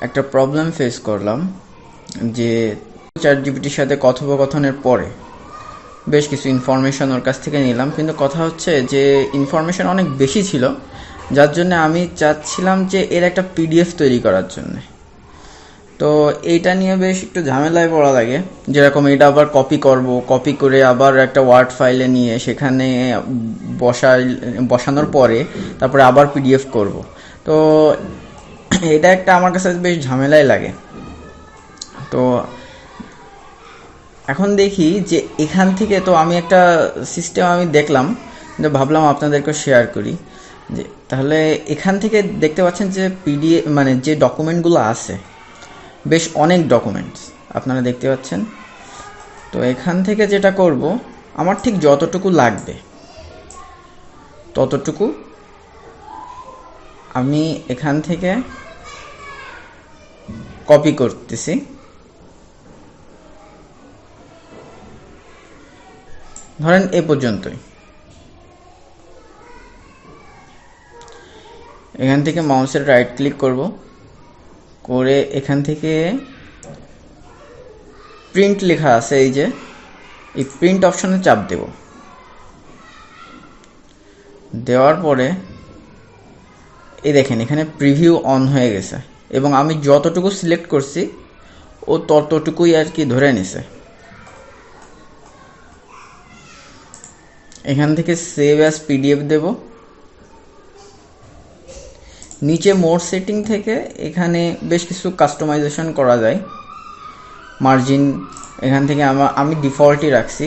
একটা problem face করলাম যে চ্যাট জিপিটির সাথে কথোপকথনের পরে বেশ কিছু ইনফরমেশন ওর কাছ থেকে নিলাম, কিন্তু কথা হচ্ছে যে ইনফরমেশন অনেক বেশি ছিল, যার জন্য আমি চাচ্ছিলাম যে এর একটা পিডিএফ তৈরি করার জন্য। তো এইটা নিয়ে বেশ একটু ঝামেলায় পড়া লাগে, যেরকম এটা আবার কপি করে আবার একটা ওয়ার্ড ফাইলে নিয়ে সেখানে বসানোর পরে তারপরে আবার পিডিএফ করব। তো এটা একটা আমার কাছে বেশ ঝামেলাই লাগে। তো এখন দেখি যে এখান থেকে তো আমি একটা সিস্টেম আমি দেখলাম, যে ভাবলাম আপনাদেরকে শেয়ার করি। যে তাহলে এখান থেকে দেখতে পাচ্ছেন যে পিডিএফ মানে যে ডকুমেন্টগুলো আছে, বেশ অনেক ডকুমেন্টস আপনারা দেখতে পাচ্ছেন। তো এখান থেকে যেটা করব, আমার ঠিক যতটুকু লাগবে ততটুকু আমি এখান থেকে কপি করতেছি। ধরেন এ পর্যন্তই। এখান থেকে মাউসের রাইট ক্লিক করব, করে এখান থেকে প্রিন্ট লেখা আছে, এই যে এই প্রিন্ট অপশনে চাপ দেব। দেওয়ার পরে এই দেখেন এখানে প্রিভিউ অন হয়ে গেছে, এবং আমি যতটুকু সিলেক্ট করছি ও ততটুকুই আর কি ধরে নিছে। এখান থেকে সেভ অ্যাজ পিডিএফ দেব। নিচে মোর সেটিং থেকে এখানে বেশ কিছু কাস্টমাইজেশন করা যায়। মার্জিন এখান থেকে আমি ডিফল্টই রাখছি।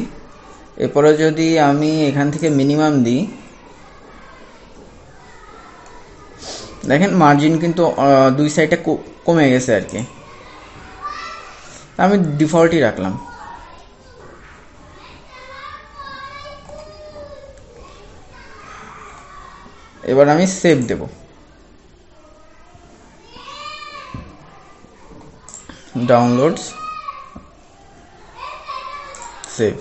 এরপরে যদি আমি এখান থেকে মিনিমাম দিই, দেখেন মার্জিন কিন্তু দুই সাইডে কমে গেছে আর কি। আমি ডিফল্টই রাখলাম। এবার আমি সেভ দেব। Downloads, save.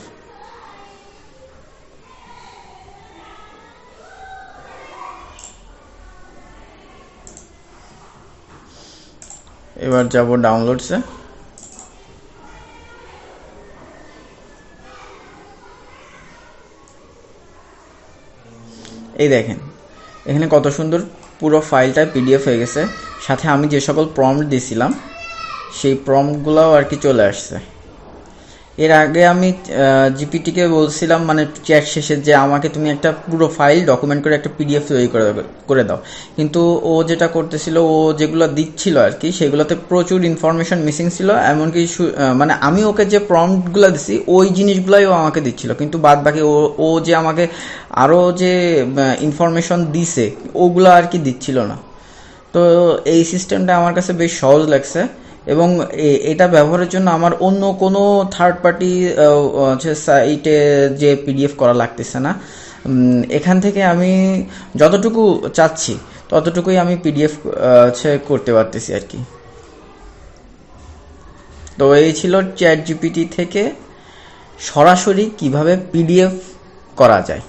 এবার যাব ডাউনলোডসে। এই দেখেন এখানে কত সুন্দর পুরো ফাইলটা পিডিএফ হয়ে গেছে। সাথে আমি যে সকল প্রম্পট দিয়েছিলাম সেই প্রম্পটগুলোও আর কি চলে আসছে। এর আগে আমি জিপিটিকে বলছিলাম, মানে চ্যাট শেষে, যে আমাকে তুমি একটা পুরো ফাইল ডকুমেন্ট করে একটা পিডিএফ তৈরি করে দাও। কিন্তু ও যেটা করতেছিল, ও যেগুলো দিচ্ছিল আর কি, সেগুলোতে প্রচুর ইনফরমেশন মিসিং ছিল। এমনকি মানে আমি ওকে যে প্রম্পটগুলো দিছি ওই জিনিসগুলোই ও আমাকে দিচ্ছিল, কিন্তু বাদ বাকি ও যে আমাকে আরও যে ইনফরমেশন দিছে ওগুলো আর কি দিচ্ছিল না। তো এই সিস্টেমটা আমার কাছে বেশ সহজ লাগছে, এবং এটা ব্যবহারের জন্য আমার অন্য কোনো থার্ড পার্টি সাইটে যে পিডিএফ করা লাগতেছে না। এখান থেকে আমি যতটুকু চাচ্ছি ততটুকুই আমি পিডিএফ করতে পারতেছি আর কি। তো এই ছিল চ্যাট জিপিটি থেকে সরাসরি কিভাবে পিডিএফ করা যায়।